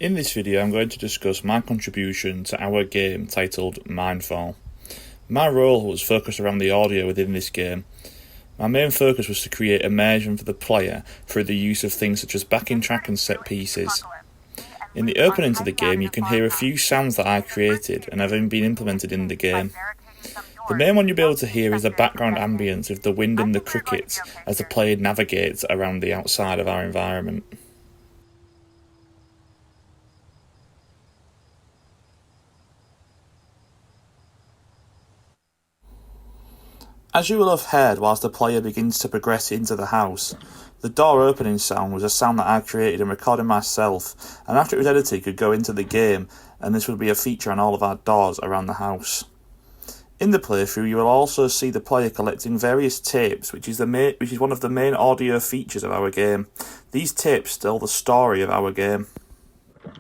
In this video I'm going to discuss my contribution to our game titled Mindfall. My role was focused around the audio within this game. My main focus was to create immersion for the player through the use of things such as backing track and set pieces. In the opening to the game you can hear a few sounds that I created and have been implemented in the game. The main one you'll be able to hear is the background ambience of the wind and the crickets as the player navigates around the outside of our environment. As you will have heard whilst the player begins to progress into the house, the door opening sound was a sound that I created and recorded myself, and after it was edited could go into the game, and this would be a feature on all of our doors around the house. In the playthrough you will also see the player collecting various tapes, which is one of the main audio features of our game. These tapes tell the story of our game. Day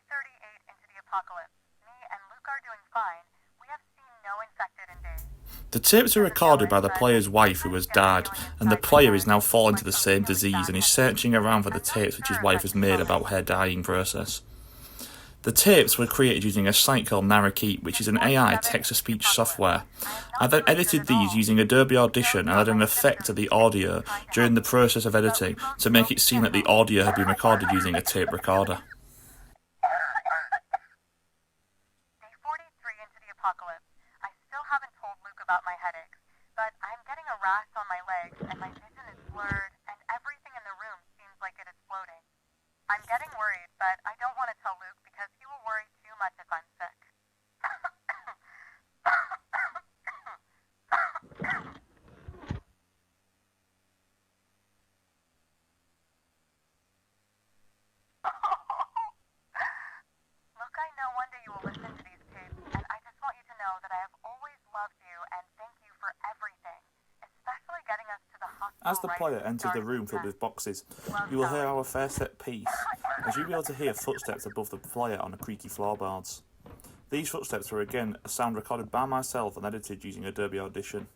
38 into the apocalypse. Me and Luke are doing fine. We have seen no infected in days. The tapes are recorded by the player's wife who has died, and the player is now fallen to the same disease and is searching around for the tapes which his wife has made about her dying process. The tapes were created using a site called Narrakeep, which is an AI text-to-speech software. I then edited these using Adobe Audition and added an effect to the audio during the process of editing to make it seem that the audio had been recorded using a tape recorder. Day 43 into the apocalypse. I still haven't told Luke about my headaches, but I'm getting a rash on my legs and my vision is blurred and everything in the room seems like it is floating. I'm getting worried, but I don't want to tell Luke because he will worry too much if I'm sick. Look, I know one day you will listen to these tapes, and I just want you to know that I have always loved you and thank you for everything, especially getting us to the hospital. As the player enters the room filled with boxes, you will hear our first set piece, as you'll be able to hear footsteps above the player on the creaky floorboards. These footsteps were again a sound recorded by myself and edited using Adobe Audition.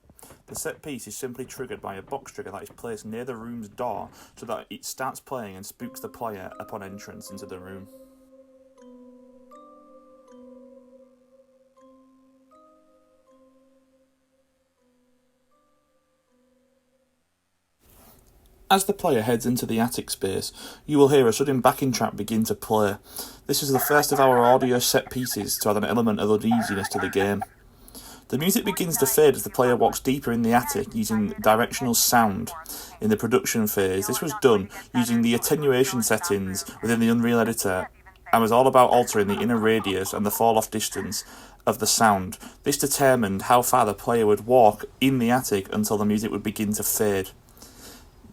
The set piece is simply triggered by a box trigger that is placed near the room's door so that it starts playing and spooks the player upon entrance into the room. As the player heads into the attic space, you will hear a sudden backing track begin to play. This is the first of our audio set pieces to add an element of uneasiness to the game. The music begins to fade as the player walks deeper in the attic using directional sound. In the production phase, this was done using the attenuation settings within the Unreal Editor and was all about altering the inner radius and the fall-off distance of the sound. This determined how far the player would walk in the attic until the music would begin to fade.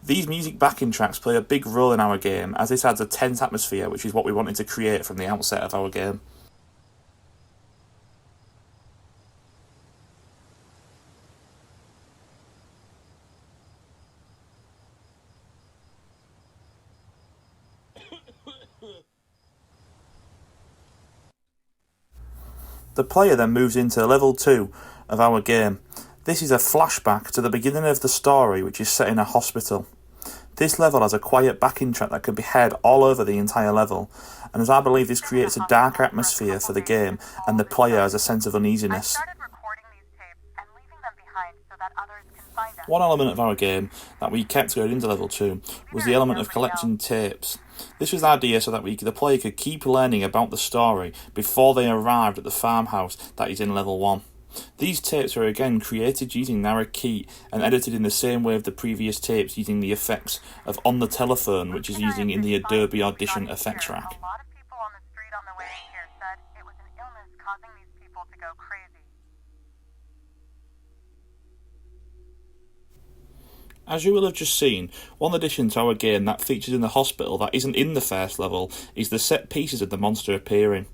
These music backing tracks play a big role in our game, as this adds a tense atmosphere, which is what we wanted to create from the outset of our game. The player then moves into level 2 of our game. This is a flashback to the beginning of the story, which is set in a hospital. This level has a quiet backing track that can be heard all over the entire level, and as I believe this creates a darker atmosphere for the game, and the player has a sense of uneasiness. One element of our game that we kept going into level 2 was the element of collecting tapes. This was the idea so that the player could keep learning about the story before they arrived at the farmhouse that is in level 1. These tapes were again created using Narrakeep and edited in the same way of the previous tapes using the effects of On the Telephone, which is using in the Adobe Audition effects rack. A lot of people on the street on the way here said it was an illness causing these people to go crazy. As you will have just seen, one addition to our game that features in the hospital that isn't in the first level is the set pieces of the monster appearing.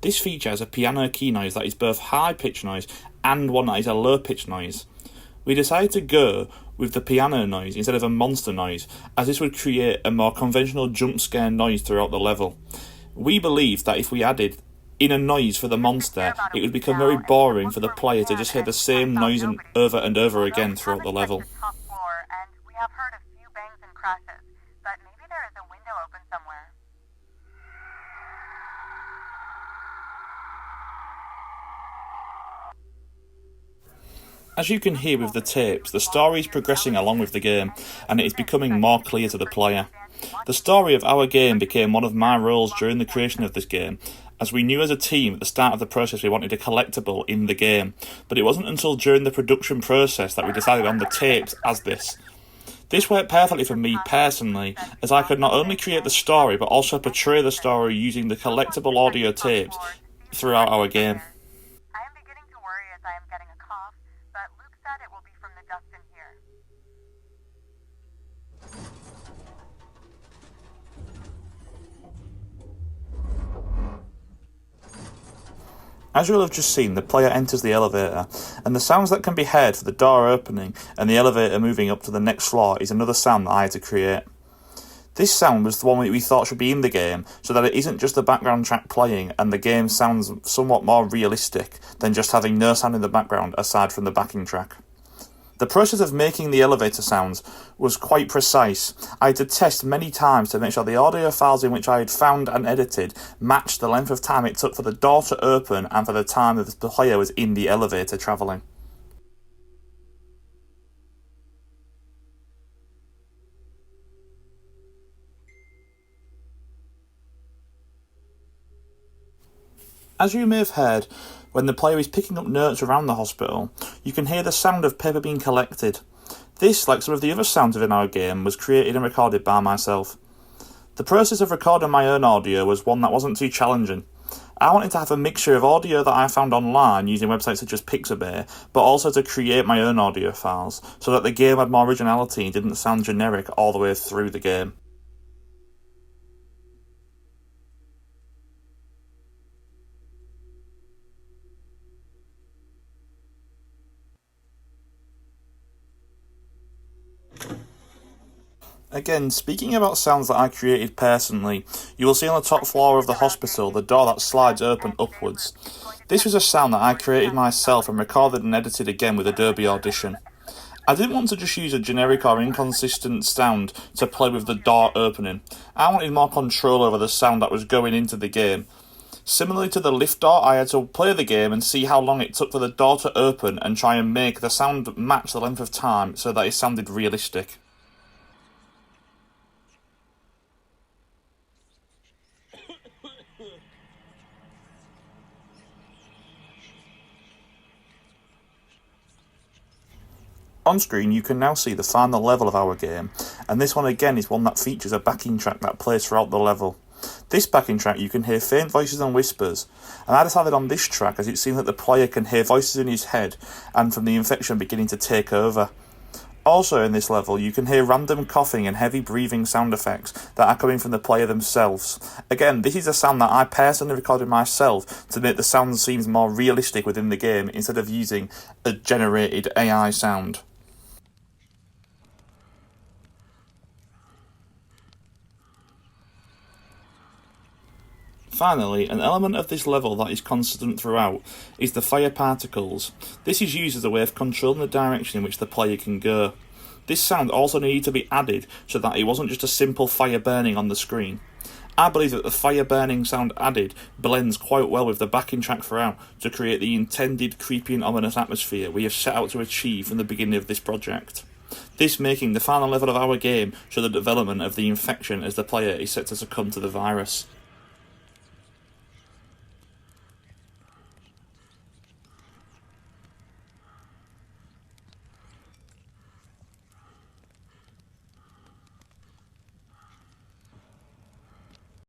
This feature has a piano key noise that is both high-pitched noise and one that is a low-pitched noise. We decided to go with the piano noise instead of a monster noise, as this would create a more conventional jump scare noise throughout the level. We believed that if we added in a noise for the monster, it would become very boring for the player to just hear the same noise over and over again throughout the level. We have heard a few bangs and crashes, but maybe there is a window As you can hear with the tapes, the story is progressing along with the game, and it is becoming more clear to the player. The story of our game became one of my roles during the creation of this game, as we knew as a team at the start of the process we wanted a collectible in the game, but it wasn't until during the production process that we decided on the tapes as this. This worked perfectly for me personally, as I could not only create the story but also portray the story using the collectible audio tapes throughout our game. I am beginning to worry as I am getting a cough, but Luke said it will be from the dust in here. As you will have just seen, the player enters the elevator, and the sounds that can be heard for the door opening and the elevator moving up to the next floor is another sound that I had to create. This sound was the one we thought should be in the game, so that it isn't just the background track playing and the game sounds somewhat more realistic than just having no sound in the background aside from the backing track. The process of making the elevator sounds was quite precise. I had to test many times to make sure the audio files in which I had found and edited matched the length of time it took for the door to open and for the time that the player was in the elevator travelling. As you may have heard, when the player is picking up notes around the hospital, you can hear the sound of paper being collected. This, like some of the other sounds within our game, was created and recorded by myself. The process of recording my own audio was one that wasn't too challenging. I wanted to have a mixture of audio that I found online using websites such as Pixabay, but also to create my own audio files, so that the game had more originality and didn't sound generic all the way through the game. Again, speaking about sounds that I created personally, you will see on the top floor of the hospital the door that slides open upwards. This was a sound that I created myself and recorded and edited again with Adobe Audition. I didn't want to just use a generic or inconsistent sound to play with the door opening. I wanted more control over the sound that was going into the game. Similarly to the lift door, I had to play the game and see how long it took for the door to open and try and make the sound match the length of time so that it sounded realistic. On screen you can now see the final level of our game, and this one again is one that features a backing track that plays throughout the level. This backing track you can hear faint voices and whispers, and I decided on this track as it seems that the player can hear voices in his head and from the infection beginning to take over. Also in this level you can hear random coughing and heavy breathing sound effects that are coming from the player themselves. Again, this is a sound that I personally recorded myself to make the sound seem more realistic within the game instead of using a generated AI sound. Finally, an element of this level that is constant throughout is the fire particles. This is used as a way of controlling the direction in which the player can go. This sound also needed to be added so that it wasn't just a simple fire burning on the screen. I believe that the fire burning sound added blends quite well with the backing track throughout to create the intended creepy and ominous atmosphere we have set out to achieve from the beginning of this project. This making the final level of our game show the development of the infection as the player is set to succumb to the virus.